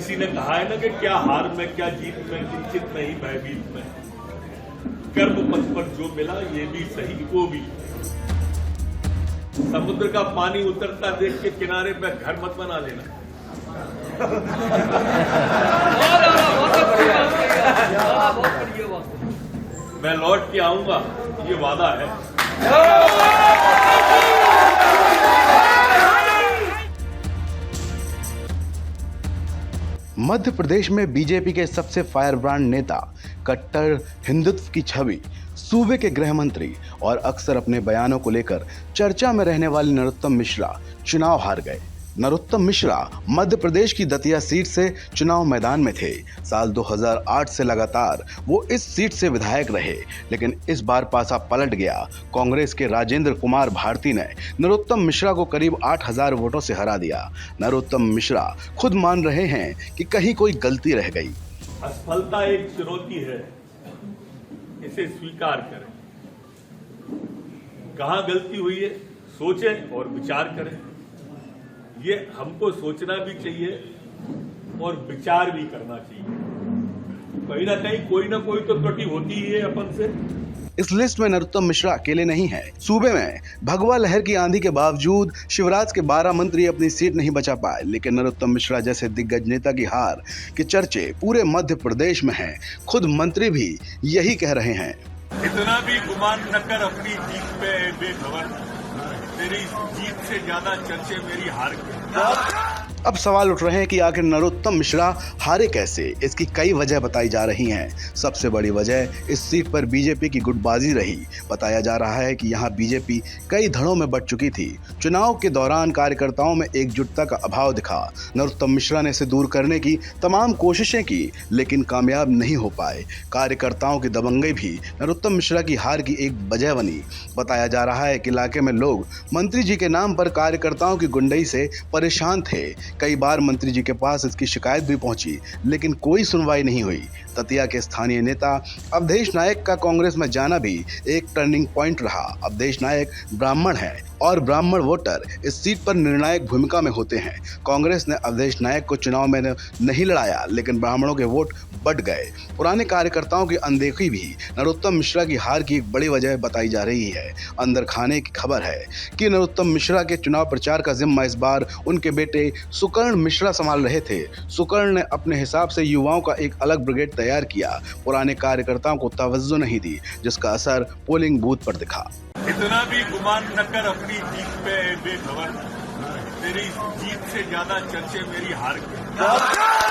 किसी ने कहा है ना कि क्या हार में क्या जीत में किंचित नहीं भयभीत में, कर्म पथ पर जो मिला ये भी सही वो भी। समुद्र का पानी उतरता देख के किनारे पे घर मत बना लेना। मैं लौट के आऊंगा, ये वादा है। मध्य प्रदेश में बीजेपी के सबसे फायरब्रांड नेता, कट्टर हिंदुत्व की छवि, सूबे के गृह मंत्री और अक्सर अपने बयानों को लेकर चर्चा में रहने वाले नरोत्तम मिश्रा चुनाव हार गए। नरोत्तम मिश्रा मध्य प्रदेश की दतिया सीट से चुनाव मैदान में थे। साल 2008 से लगातार वो इस सीट से विधायक रहे, लेकिन इस बार पासा पलट गया। कांग्रेस के राजेंद्र कुमार भारती ने नरोत्तम मिश्रा को करीब 8000 वोटों से हरा दिया। नरोत्तम मिश्रा खुद मान रहे हैं कि कहीं कोई गलती रह गई। असफलता एक चुनौती है, इसे स्वीकार करें। कहां गलती हुई है सोचें और विचार करें। ये हमको सोचना भी चाहिए और विचार भी करना चाहिए। कहीं ना कहीं कोई ना कोई तो त्रुटि होती ही है अपन से। इस लिस्ट में नरोत्तम मिश्रा अकेले नहीं हैं। सूबे में भगवा लहर की आंधी के बावजूद शिवराज के 12 मंत्री अपनी सीट नहीं बचा पाए, लेकिन नरोत्तम मिश्रा जैसे दिग्गज नेता की हार के चर्चे पूरे मध्य प्रदेश में हैं। खुद मंत्री भी यही कह रहे हैं। इतना भी गुमान न कर अपनी जीत पे बेखबर, तेरी जीत से ज्यादा चर्चे मेरी हार के। अब सवाल उठ रहे हैं कि आखिर नरोत्तम मिश्रा हारे कैसे। इसकी कई वजह बताई जा रही हैं। सबसे बड़ी वजह इस सीट पर बीजेपी की गुटबाजी रही। बताया जा रहा है कि यहां बीजेपी कई धड़ों में बंट चुकी थी। चुनाव के दौरान कार्यकर्ताओं में एकजुटता का अभाव दिखा। नरोत्तम मिश्रा ने इसे दूर करने की तमाम कोशिशें की, लेकिन कामयाब नहीं हो पाए। कार्यकर्ताओं की दबंगई भी नरोत्तम मिश्रा की हार की एक वजह बनी। बताया जा रहा है कि इलाके में लोग मंत्री जी के नाम पर कार्यकर्ताओं की गुंडई से परेशान थे। कई बार मंत्री जी के पास इसकी शिकायत भी पहुंची, लेकिन कोई सुनवाई नहीं हुई। दतिया के स्थानीय नेता अवधेश नायक का कांग्रेस में जाना भी एक टर्निंग पॉइंट रहा। अवधेश नायक ब्राह्मण हैं और ब्राह्मण वोटर इस सीट पर निर्णायक भूमिका में होते हैं। कांग्रेस ने अवधेश नायक को चुनाव में नहीं लड़ाया, लेकिन ब्राह्मणों के वोट बढ़ गए। पुराने कार्यकर्ताओं की अनदेखी भी नरोत्तम मिश्रा की हार की एक बड़ी वजह बताई जा रही है। अंदर खाने की खबर है कि नरोत्तम मिश्रा के चुनाव प्रचार का जिम्मा इस बार उनके बेटे सुकर्ण मिश्रा संभाल रहे थे। सुकर्ण ने अपने हिसाब से युवाओं का एक अलग ब्रिगेड तैयार किया। पुराने कार्यकर्ताओं को तवज्जो नहीं दी, जिसका असर पोलिंग बूथ पर दिखा। इतना भी गुमान न कर अपनी जीत पे बेखबर, तेरी जीत से ज्यादा चर्चे मेरी हार के।